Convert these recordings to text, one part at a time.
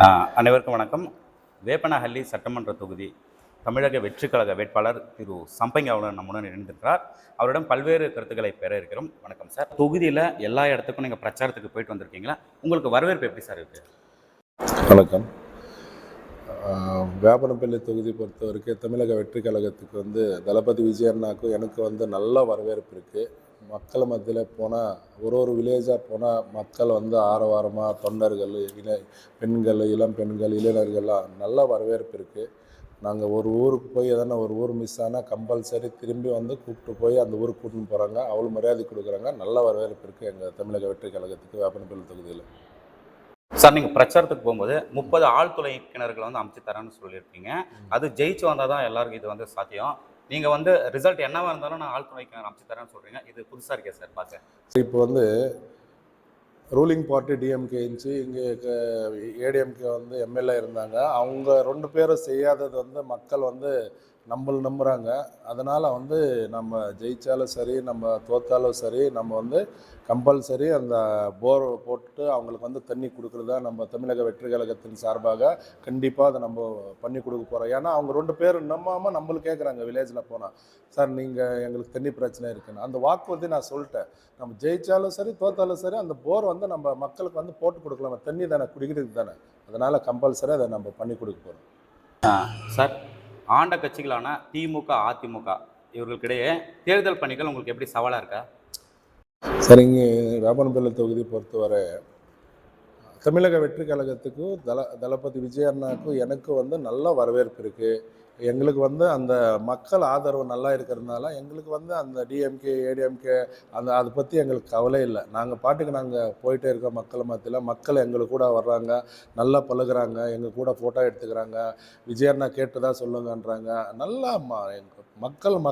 அனைவருக்கும் வணக்கம். வேப்பனஹள்ளி சட்டமன்ற தொகுதி தமிழக வெற்றிக் கழக வேட்பாளர் திரு சம்பங்கி அவருடன் நம்முடன் இணைந்திருக்கிறார். அவரிடம் பல்வேறு கருத்துக்களை பெற இருக்கிறோம். வணக்கம் சார். தொகுதியில் எல்லா இடத்துக்கும் நீங்கள் பிரச்சாரத்துக்கு போயிட்டு வந்திருக்கீங்களா? உங்களுக்கு வரவேற்பு எப்படி சார் இருக்கு? வணக்கம். வேப்பனப்பள்ளி தொகுதி பொறுத்த வரைக்கும் தமிழக வெற்றி கழகத்துக்கு தளபதி விஜய் அண்ணாக்கும் எனக்கு நல்ல வரவேற்பு இருக்குது. மக்கள் மத்தியில் போனால் ஒரு வில்லேஜாக போனால் மக்கள் ஆரவாரமாக தொண்டர்கள், பெண்கள், இளம் பெண்கள், இளைஞர்கள்லாம் நல்ல வரவேற்பு இருக்குது. நாங்கள் ஒரு ஊருக்கு போய் எதனா ஒரு ஊர் மிஸ் ஆனால் கம்பல்சரி திரும்பி கூப்பிட்டு போய் அந்த ஊருக்கு கூட்டின்னு போகிறாங்க. அவ்வளோ மரியாதை கொடுக்குறாங்க. நல்ல வரவேற்பு இருக்குது எங்கள் தமிழக வெற்றி கழகத்துக்கு வேப்பனப்பள்ளி தொகுதியில். சார், நீங்கள் பிரச்சாரத்துக்கு போகும்போது 30 ஆழ்துளை கிணறுகளை அமைச்சு தரேன்னு சொல்லியிருக்கீங்க. அது ஜெயிச்சு வந்தால் தான் எல்லாருக்கும் இது சாத்தியம். நீங்கள் ரிசல்ட் என்னவா இருந்தாலும் நான் ஆழ்துளை கிணறு அமைச்சு தரேன்னு சொல்கிறீங்க. இது புதுசாக இருக்கே சார் பார்க்க. இப்போ ரூலிங் பார்ட்டி டிஎம்கே இருந்துச்சு, இங்கே ஏடிஎம்கே எம்எல்ஏ இருந்தாங்க. அவங்க 2 பேரும் செய்யாதது மக்கள் நம்மளை நம்புகிறாங்க. அதனால் நம்ம ஜெயித்தாலும் சரி, நம்ம தோற்றாலும் சரி, நம்ம கம்பல்சரி அந்த போர் போட்டு அவங்களுக்கு தண்ணி கொடுக்குறதா நம்ம தமிழக வெற்றி கழகத்தின் சார்பாக கண்டிப்பாக அதை நம்ம பண்ணி கொடுக்க போகிறோம். ஏன்னா அவங்க 2 பேர் நம்பாமல் நம்மளுக்கு கேட்குறாங்க. வில்லேஜில் போனால், சார் நீங்கள் எங்களுக்கு தண்ணி பிரச்சனை இருக்குன்னு அந்த வாக்கு நான் சொல்லிட்டேன். நம்ம ஜெயித்தாலும் சரி தோற்றாலும் சரி அந்த போர் நம்ம மக்களுக்கு போட்டு கொடுக்கலாம். தண்ணி தானே, குடிக்கிறதுக்கு தானே. அதனால் கம்பல்சரி அதை நம்ம பண்ணி கொடுக்க போகிறோம். சார், ஆண்ட கட்சிகளான திமுக, அதிமுக இவர்களுக்கிடையே தேர்தல் பணிகள் உங்களுக்கு எப்படி சவாலாக இருக்கா? சார், இங்கே வேப்பனப்பள்ளி தொகுதி பொறுத்தவரை தமிழக வெற்றி கழகத்துக்கும் தளபதி விஜய் அண்ணாவுக்கும் எனக்கு நல்ல வரவேற்பு இருக்குது. எங்களுக்கு அந்த மக்கள் ஆதரவு நல்லா இருக்கிறதுனால எங்களுக்கு அந்த டிஎம்கே, ஏடிஎம்கே அதை பற்றி எங்களுக்கு கவலை இல்லை. நாங்கள் பாட்டுக்கு நாங்கள் போயிட்டே இருக்கோம். மக்கள் மத்தியில் மக்கள் எங்களுக்கு கூட வர்றாங்க, நல்லா பழகுறாங்க, எங்கள் கூட ஃபோட்டோ எடுத்துக்கிறாங்க. விஜய் அண்ணா கேட்டு தான் சொல்லுங்கன்றாங்க. நல்லா மக்கள்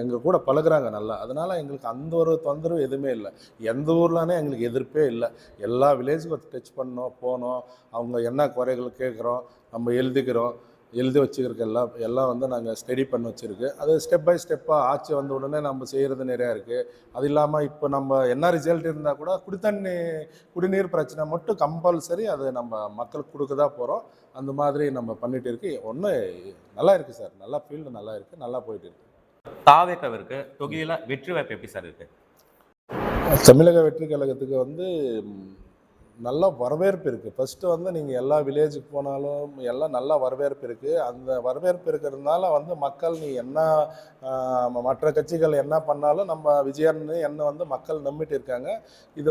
எங்கள் கூட பழகுறாங்க நல்லா. அதனால் எங்களுக்கு அந்த ஒரு தொந்தரவு எதுவுமே இல்லை. எந்த ஊர்லானே எங்களுக்கு எதிர்ப்பே இல்லை. எல்லா வில்லேஜுக்கும் டச் பண்ணோம், போனோம். அவங்க என்ன குறைகள் கேட்குறோம், நம்ம எழுதி வச்சுக்கிறதுக்கு எல்லாம் நாங்கள் ஸ்டடி பண்ணி வச்சுருக்கு. அது ஸ்டெப் பை ஸ்டெப்பாக ஆட்சி உடனே நம்ம செய்கிறது நிறையா இருக்குது. அது இல்லாமல் இப்போ நம்ம என்ன ரிசல்ட் இருந்தால் கூட குடிநீர் பிரச்சனை மட்டும் கம்பல்சரி அது நம்ம மக்களுக்கு கொடுக்க தான் போகிறோம். அந்த மாதிரி நம்ம பண்ணிகிட்டு இருக்கு. நல்லா இருக்குது சார். நல்லா ஃபீல்டு நல்லா இருக்குது, நல்லா போயிட்டு இருக்குது. தாவேக்காவிற்கு தொகுதியில் வெற்றி வாய்ப்பு எப்படி சார் இருக்குது? தமிழக வெற்றி கழகத்துக்கு நல்ல வரவேற்பு இருக்குது. ஃபஸ்ட்டு நீங்கள் எல்லா வில்லேஜுக்கு போனாலும் எல்லாம் நல்ல வரவேற்பு இருக்குது. அந்த வரவேற்பு இருக்கிறதுனால மக்கள் நீ என்ன மற்ற கட்சிகள் என்ன பண்ணாலும் நம்ம விஜயன்னு என்ன மக்கள் நம்பிட்டு இருக்காங்க. இது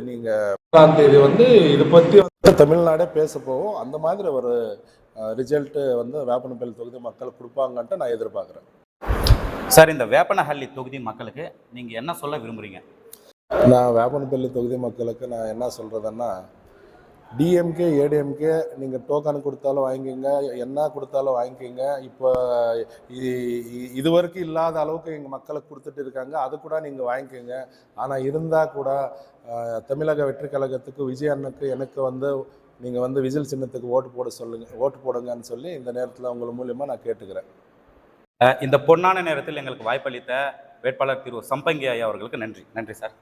நீங்கள் தேதி இதை பற்றி தமிழ்நாடே பேச போவோம். அந்த மாதிரி ஒரு ரிசல்ட்டு வேப்பனப்பள்ளி தொகுதி மக்கள் கொடுப்பாங்கன்ட்டு நான் எதிர்பார்க்குறேன். சார், இந்த வேப்பனஹள்ளி தொகுதி மக்களுக்கு நீங்கள் என்ன சொல்ல விரும்புகிறீங்க? நான் வேப்பனப்பள்ளி தொகுதி மக்களுக்கு நான் என்ன சொல்கிறதுன்னா, டிஎம்கே, ஏடிஎம்கே நீங்கள் டோக்கன் கொடுத்தாலும் வாங்கிக்கோங்க, என்ன கொடுத்தாலும் வாங்கிக்கோங்க. இப்போ இதுவரைக்கும் இல்லாத அளவுக்கு எங்கள் மக்களுக்கு கொடுத்துட்டு இருக்காங்க. அது கூட நீங்கள் வாங்கிக்கோங்க. ஆனால் இருந்தால் கூட தமிழக வெற்றி கழகத்துக்கு விஜய் அண்ணனுக்கு எனக்கு நீங்கள் விசில் சின்னத்துக்கு ஓட்டு போடுங்கன்னு சொல்லி இந்த நேரத்தில் உங்கள் மூலியமாக நான் கேட்டுக்கிறேன். இந்த பொன்னான நேரத்தில் எங்களுக்கு வாய்ப்பளித்த வேட்பாளர் திரு சம்பங்கி ஐயா அவர்களுக்கு நன்றி. நன்றி சார்.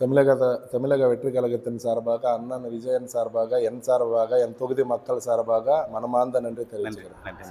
தமிழக வெற்றி கழகத்தின் சார்பாக, அண்ணன் விஜயன் சார்பாக, என் சார்பாக, என் தொகுதி மக்கள் சார்பாக மனமார்ந்த நன்றி தெரிவிச்சுக்கிறேன். நன்றி.